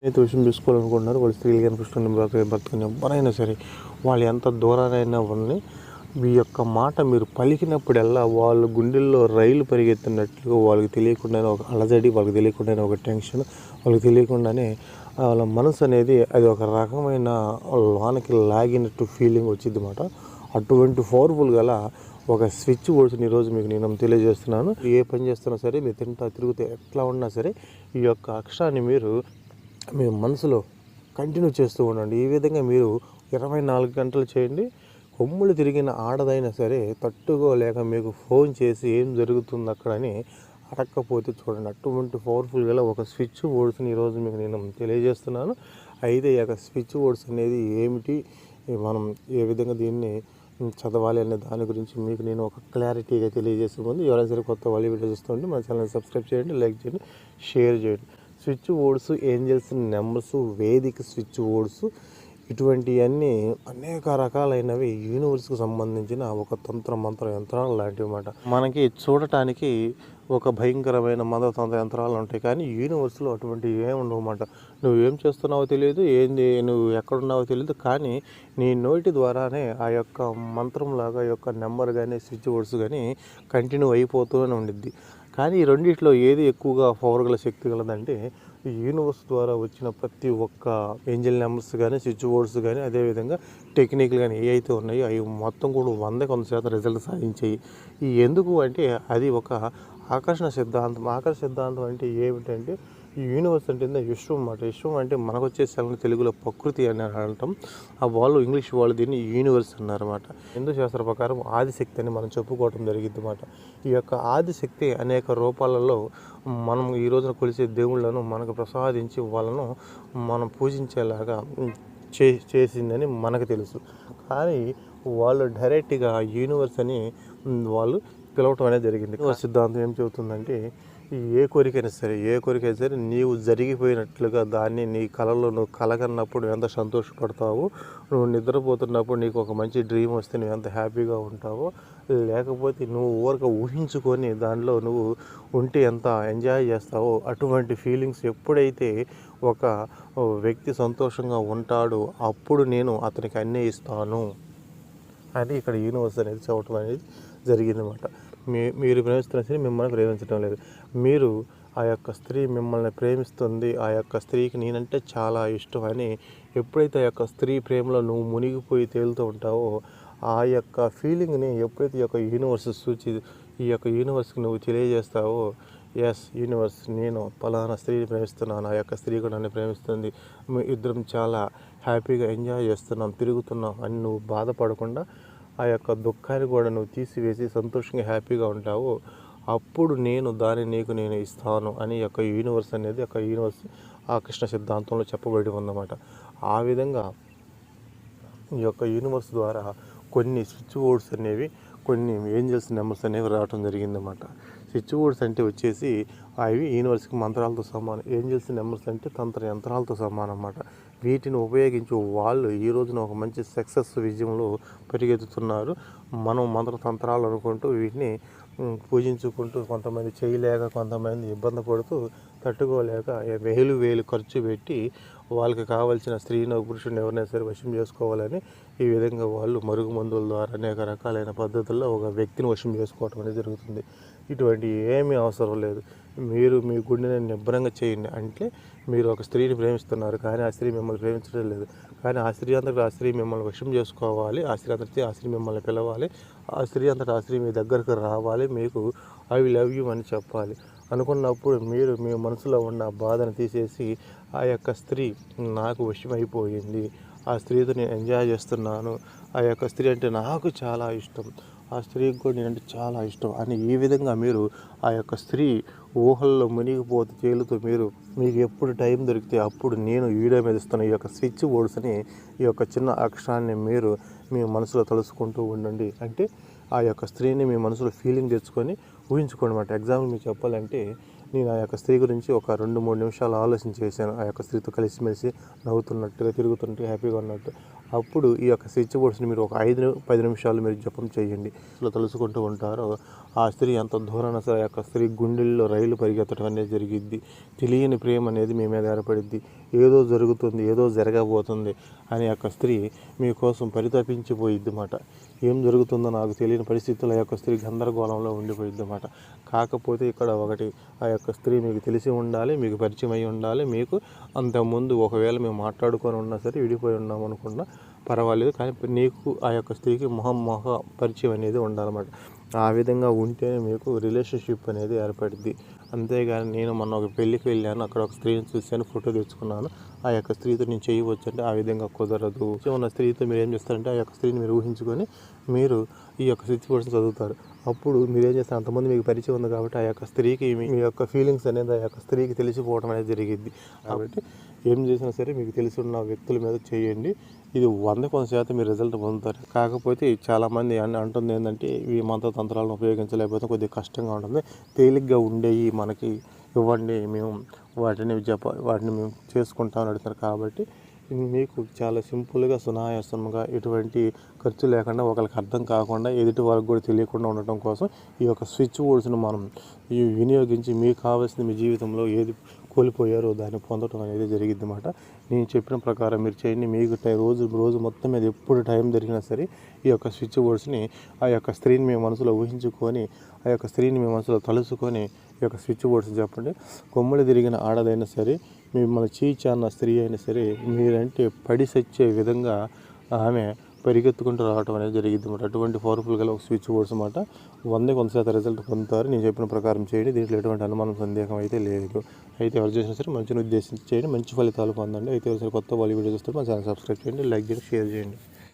అయితే విషయం చూసుకోవాలనుకుంటున్నారు వాళ్ళు స్త్రీలు కానీ పురుషులు భర్తని ఎవరైనా సరే వాళ్ళు ఎంత దూరానైనా వాళ్ళని మీ యొక్క మాట మీరు పలికినప్పుడల్లా వాళ్ళ గుండెల్లో రైలు పరిగెత్తినట్లుగా వాళ్ళకి తెలియకుండానే ఒక అలజడి, వాళ్ళకి తెలియకుండానే ఒక టెన్షన్, వాళ్ళకి తెలియకుండానే వాళ్ళ మనసు అనేది అది ఒక రకమైన లోనకి లాగినట్టు ఫీలింగ్ వచ్చింది అన్నమాట. అటువంటి పవర్ఫుల్ గల ఒక స్విచ్ బోర్డ్స్ని ఈరోజు మీకు నేను తెలియజేస్తున్నాను. ఏ పని చేస్తున్నా సరే, మీరు తింటా తిరుగుతే ఎట్లా ఉన్నా సరే ఈ యొక్క అక్షరాన్ని మీరు మీ మనసులో కంటిన్యూ చేస్తూ ఉండండి. ఈ విధంగా మీరు 24 గంటలు చేయండి. కొమ్ములు తిరిగిన ఆడదైనా సరే తట్టుకోలేక మీకు ఫోన్ చేసి ఏం జరుగుతుంది అక్కడని అడక్కపోతే చూడండి. అటువంటి పవర్ఫుల్ గల ఒక స్విచ్ బోర్డ్స్ని ఈరోజు మీకు నేను తెలియజేస్తున్నాను. అయితే ఈ యొక్క స్విచ్ బోర్డ్స్ అనేది ఏమిటి, మనం ఏ విధంగా దీన్ని చదవాలి అనే దాని గురించి మీకు నేను ఒక క్లారిటీగా తెలియజేసే ముందు ఎవరైనా సరే కొత్త వాళ్ళు వీడియో చూస్తుంటే మన ఛానల్ని సబ్స్క్రైబ్ చేయండి, లైక్ చేయండి, షేర్ చేయండి. స్విచ్ బోర్డ్స్, ఏంజల్స్ నెంబర్స్, వేదిక స్విచ్ బోర్డ్స్ ఇటువంటివన్నీ అనేక రకాలైనవి యూనివర్స్కి సంబంధించిన ఒక తంత్ర మంత్ర యంత్రాలు లాంటివి అన్నమాట. మనకి చూడటానికి ఒక భయంకరమైన మంత్రతంత్ర యంత్రాలు ఉంటాయి, కానీ యూనివర్స్లో అటువంటి ఏముండవు అన్నమాట. నువ్వు ఏం చేస్తున్నావో తెలియదు, ఏంది నువ్వు ఎక్కడున్నావో తెలియదు, కానీ నీ నోటి ద్వారానే ఆ యొక్క మంత్రంలాగా యొక్క నెంబర్ కానీ స్విచ్ బోర్డ్స్ కానీ కంటిన్యూ అయిపోతూనే ఉండిద్ది. కానీ ఈ రెండిట్లో ఏది ఎక్కువగా పవర్ గల శక్తి గలదంటే ఈ యూనివర్స్ ద్వారా వచ్చిన ప్రతి ఒక్క ఏంజల్ నెంబర్స్ కానీ స్విచ్ బోర్డ్స్ కానీ అదేవిధంగా టెక్నిక్లు కానీ ఏ అయితే ఉన్నాయో అవి మొత్తం కూడా 100% రిజల్ట్ సాధించాయి. ఈ ఎందుకు అంటే అది ఒక ఆకర్షణ సిద్ధాంతం. ఆకర్షణ సిద్ధాంతం అంటే ఏమిటంటే ఈ యూనివర్స్ అంటే విశ్వం అన్నమాట. విశ్వం అంటే మనకు వచ్చేసరికి తెలుగులో ప్రకృతి అని అంటాం. ఆ వాళ్ళు ఇంగ్లీష్ వాళ్ళు దీన్ని యూనివర్స్ అన్నారన్నమాట. హిందూ శాస్త్ర ప్రకారం ఆదిశక్తి అని మనం చెప్పుకోవడం జరిగింది అన్నమాట. ఈ యొక్క ఆదిశక్తి అనేక రూపాలలో మనం ఈ రోజున కొలిసే దేవుళ్ళను మనకు ప్రసాదించి వాళ్ళను మనం పూజించేలాగా చేసిందని మనకు తెలుసు. కానీ వాళ్ళు డైరెక్ట్గా యూనివర్స్ అని వాళ్ళు పిలవటం అనేది జరిగింది. సిద్ధాంతం ఏం చెబుతుందంటే ఏ కోరికైనా సరే నీవు జరిగిపోయినట్లుగా దాన్ని నీ కలలో నువ్వు కలగన్నప్పుడు ఎంత సంతోషపడతావో, నువ్వు నిద్రపోతున్నప్పుడు నీకు ఒక మంచి డ్రీమ్ వస్తే నువ్వు ఎంత హ్యాపీగా ఉంటావో, లేకపోతే నువ్వు ఊహించుకొని దానిలో నువ్వు ఉంటే ఎంత ఎంజాయ్ చేస్తావో అటువంటి ఫీలింగ్స్ ఎప్పుడైతే ఒక వ్యక్తి సంతోషంగా ఉంటాడో అప్పుడు నేను అతనికి అన్నీ ఇస్తాను అని ఇక్కడ యూనివర్స్ అనేది చెప్పడం అనేది జరిగిందన్నమాట. మీరు ప్రేమిస్తున్న స్త్రీ మిమ్మల్ని ప్రేమించడం లేదు, మీరు ఆ యొక్క స్త్రీ మిమ్మల్ని ప్రేమిస్తుంది, ఆ యొక్క స్త్రీకి నేనంటే చాలా ఇష్టం అని ఎప్పుడైతే ఆ యొక్క స్త్రీ ప్రేమలో నువ్వు మునిగిపోయి తేలుతూ ఉంటావో ఆ యొక్క ఫీలింగ్ని ఎప్పుడైతే ఈ యొక్క యూనివర్స్కి నువ్వు తెలియజేస్తావో, ఎస్ యూనివర్స్ నేను పలానా స్త్రీని ప్రేమిస్తున్నాను, ఆ యొక్క స్త్రీ కూడా నన్ను ప్రేమిస్తుంది, ఇద్దరం చాలా హ్యాపీగా ఎంజాయ్ చేస్తున్నాం, తిరుగుతున్నాం అని నువ్వు బాధపడకుండా ఆ యొక్క దుఃఖాన్ని కూడా నువ్వు తీసివేసి సంతోషంగా హ్యాపీగా ఉంటావు, అప్పుడు నేను దాన్ని నీకు నేను ఇస్తాను అని యొక్క యూనివర్స్ అనేది యొక్క యూనివర్స్ ఆకర్షణ సిద్ధాంతంలో చెప్పబడి ఉందన్నమాట. ఆ విధంగా ఈ యొక్క యూనివర్స్ ద్వారా కొన్ని స్విచ్ బోర్డ్స్ అనేవి, కొన్ని ఏంజల్స్ నెంబర్స్ అనేవి రావడం జరిగిందన్నమాట. స్విచ్ బోర్డ్స్ అంటే వచ్చేసి అవి యూనివర్స్కి మంత్రాలతో సమానం, ఏంజల్స్ నెంబర్స్ అంటే తంత్ర యంత్రాలతో సమానం అన్నమాట. వీటిని ఉపయోగించి వాళ్ళు ఈ రోజున ఒక మంచి సక్సెస్ విజయంలో పరిగెత్తుతున్నారు. మనం మంత్రతంత్రాలు అనుకుంటూ వీటిని పూజించుకుంటూ కొంతమంది చేయలేక, కొంతమంది ఇబ్బంది పడుతూ తట్టుకోలేక వేలు ఖర్చు పెట్టి వాళ్ళకి కావాల్సిన స్త్రీని పురుషుడిని ఎవరైనా సరే వశం చేసుకోవాలని ఈ విధంగా వాళ్ళు మరుగు మందుల ద్వారా అనేక రకాలైన పద్ధతుల్లో ఒక వ్యక్తిని వశం చేసుకోవటం అనేది జరుగుతుంది. ఇటువంటి ఏమీ అవసరం లేదు. మీరు మీ గుండెని నిబ్బరంగా చేయండి. అంటే మీరు ఒక స్త్రీని ప్రేమిస్తున్నారు, కానీ ఆ స్త్రీ మిమ్మల్ని ప్రేమించడం లేదు, కానీ ఆ స్త్రీ అంతటా ఆ స్త్రీ మిమ్మల్ని వశం చేసుకోవాలి, ఆ స్త్రీ అంతటా ఆ స్త్రీ మిమ్మల్ని పిలవాలి, ఆ స్త్రీ అంతటా ఆ స్త్రీ మీ దగ్గరకు రావాలి, మీకు ఐ లవ్ యూ అని చెప్పాలి అనుకున్నప్పుడు మీరు మీ మనసులో ఉన్న బాధను తీసేసి ఆ యొక్క స్త్రీ నాకు వశమైపోయింది, ఆ స్త్రీతో నేను ఎంజాయ్ చేస్తున్నాను, ఆ యొక్క స్త్రీ అంటే నాకు చాలా ఇష్టం, ఆ స్త్రీకి కూడా నేనంటే చాలా ఇష్టం అని ఈ విధంగా మీరు ఆ యొక్క స్త్రీ ఊహల్లో మునిగిపోతూ తేలుతూ మీకు ఎప్పుడు టైం దొరికితే అప్పుడు నేను వీడియో మీద ఇస్తున్న ఈ యొక్క స్విచ్ బోర్డ్స్ని, ఈ యొక్క చిన్న అక్షరాన్ని మీరు మీ మనసులో తలుసుకుంటూ ఉండండి. అంటే ఆ యొక్క స్త్రీని మీ మనసులో ఫీలింగ్ తెచ్చుకొని ఊహించుకోండి అన్నమాట. ఎగ్జాంపుల్ మీకు చెప్పాలంటే నేను ఆ యొక్క స్త్రీ గురించి ఒక 2-3 నిమిషాలు ఆలోచన చేశాను. ఆ యొక్క స్త్రీతో కలిసిమెలిసి నవ్వుతున్నట్టుగా, తిరుగుతున్నట్టు, హ్యాపీగా ఉన్నట్టు అప్పుడు ఈ యొక్క స్విచ్ బోర్డ్స్ని మీరు ఒక 5-10 నిమిషాలు మీరు జపం చేయండి. ఇలా తలుచుకుంటూ ఉంటారో ఆ స్త్రీ ఎంత దూరాన సరే ఆ యొక్క స్త్రీ గుండెల్లో రైలు పరిగెత్తడం అనేది జరిగిద్ది. తెలియని ప్రేమ అనేది మీ మీద ఏర్పడిద్ది. ఏదో జరుగుతుంది, ఏదో జరగబోతుంది అనే యొక్క స్త్రీ మీకోసం పరితపించిపోయిద్ది మాట. ఏం జరుగుతుందో నాకు తెలియని పరిస్థితుల్లో ఆ యొక్క స్త్రీ గందరగోళంలో ఉండిపోయిద్ది అన్నమాట. కాకపోతే ఇక్కడ ఒకటి, ఆ యొక్క స్త్రీ మీకు తెలిసి ఉండాలి, మీకు పరిచయం అయి ఉండాలి. మీకు అంతకుముందు ఒకవేళ మేము మాట్లాడుకొని ఉన్నా సరే, విడిపోయి ఉన్నాం అనుకున్నా పర్వాలేదు, కానీ నీకు ఆ యొక్క స్త్రీకి మొహ పరిచయం అనేది ఉండాలన్నమాట. ఆ విధంగా ఉంటేనే మీకు రిలేషన్షిప్ అనేది ఏర్పడుద్ది. అంతేగాని నేను మొన్న ఒక పెళ్ళికి వెళ్ళాను, అక్కడ ఒక స్త్రీని చూశాను, ఫోటో తెచ్చుకున్నాను, ఆ యొక్క స్త్రీతో నేను చేయవచ్చు అంటే ఆ విధంగా కుదరదు. ఉన్న స్త్రీతో మీరు ఏం చేస్తారంటే ఆ యొక్క స్త్రీని మీరు ఊహించుకొని మీరు ఈ యొక్క సిచ్యువేషన్ చదువుతారు. అప్పుడు మీరు ఏం చేస్తారు, అంతమంది మీకు పరిచయం ఉంది కాబట్టి ఆ యొక్క స్త్రీకి మీ యొక్క ఫీలింగ్స్ అనేది ఆ యొక్క స్త్రీకి తెలిసిపోవడం అనేది జరిగిద్ది. కాబట్టి ఏం చేసినా సరే మీకు తెలిసి ఉన్న వ్యక్తుల మీద చేయండి. ఇది 100% మీరు రిజల్ట్ పొందుతారు. కాకపోతే చాలామంది అంటుంది ఏంటంటే ఈ మంత్రతంత్రాలను ఉపయోగించలేకపోతే కొద్దిగా కష్టంగా ఉంటుంది, తేలిగ్గా ఉండేవి మనకి ఇవ్వండి, మేము వాటిని మేము చేసుకుంటామని అడుగుతారు. కాబట్టి మీకు చాలా సింపుల్గా సునాయాసంగా ఎటువంటి ఖర్చు లేకుండా ఒకరికి అర్థం కాకుండా ఎదుటి వాళ్ళకి కూడా తెలియకుండా ఉండటం కోసం ఈ యొక్క స్విచ్ బోర్డ్స్ను మనం వినియోగించి మీకు కావాల్సిన మీ జీవితంలో ఏది కోల్పోయారో దాన్ని పొందడం అనేది జరిగిద్ది అన్నమాట. నేను చెప్పిన ప్రకారం మీరు చేయండి. మీకు రోజు మొత్తం మీద ఎప్పుడు టైం దొరికినా సరే ఈ యొక్క స్విచ్ బోర్డ్స్ని ఆ యొక్క స్త్రీని మీ మనసులో ఊహించుకొని, ఆ యొక్క స్త్రీని మీ మనసులో తలుచుకొని ఈ యొక్క స్విచ్ బోర్డ్స్ చెప్పండి. కొమ్ములు తిరిగిన ఆడదైనా సరే, మిమ్మల్ని చీచాన్న స్త్రీ అయినా సరే, మీరంటే పడి సచ్చే విధంగా ఆమె పరిగెత్తుకుంటూ రావడం అనేది జరిగింది అన్నమాట. అటువంటి పవర్ఫుల్ గల ఒక స్విచ్ బోర్డ్స్ అన్నమాట. 100% రిజల్ట్ పొందుతారు. నేను చెప్పిన ప్రకారం చేయండి. దీంట్లో ఎటువంటి అనుమానం సందేహం అయితే లేదు. అయితే ఎవరు చేసినా సరే మంచిని ఉద్దేశించి చేయండి, మంచి ఫలితాలు పొందండి. అయితే ఎవరు కొత్త వాళ్ళు వీడియో చూస్తే మా ఛానల్ సబ్స్క్రైబ్ చేయండి, లైక్ చేయండి, షేర్ చేయండి.